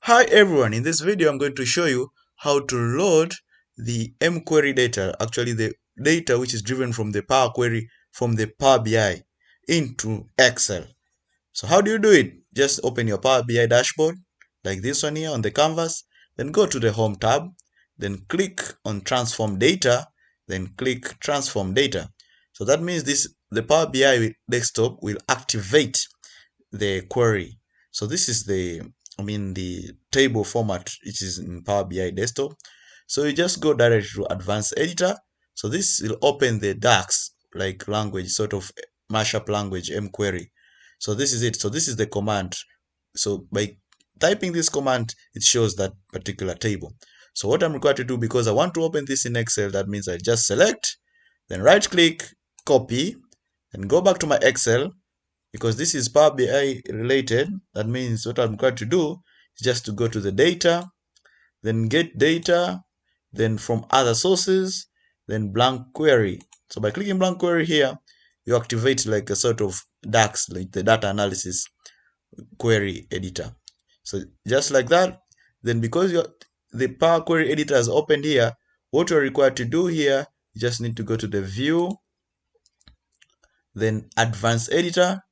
Hi everyone, in this video I'm going to show you how to load the mQuery data, actually the data which is driven from the Power Query from the Power BI into Excel. So how do you do it? Just open your Power BI dashboard like this one here on the canvas, then go to the Home tab, then click on Transform Data, then click Transform Data. So that means the Power BI desktop will activate the query. So this is the table format which is in Power BI desktop. So you just go directly to advanced editor. So this will open the DAX like language, sort of mashup language mQuery. So this is it. So this is the command. So by typing this command, it shows that particular table. So what I'm required to do, because I want to open this in Excel, that means I just select, then right click, copy, and go back to my Excel. Because this is Power BI related, that means what I'm going to do is just to go to the data, then get data, then from other sources, then blank query. So by clicking blank query here, you activate like a sort of DAX, like the data analysis query editor. So just like that, then because the Power Query editor is opened here, what you're required to do here, you just need to go to the view, then advanced editor.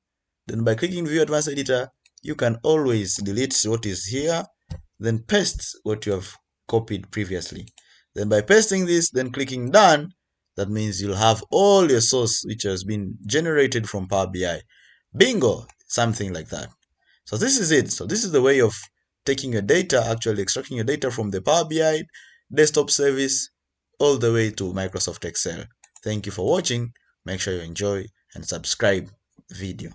Then by clicking View Advanced Editor, you can always delete what is here, then paste what you have copied previously. Then by pasting this, then clicking Done, that means you'll have all your source which has been generated from Power BI. Bingo! Something like that. So this is it. So this is the way of taking your data, actually extracting your data from the Power BI desktop service all the way to Microsoft Excel. Thank you for watching. Make sure you enjoy and subscribe the video.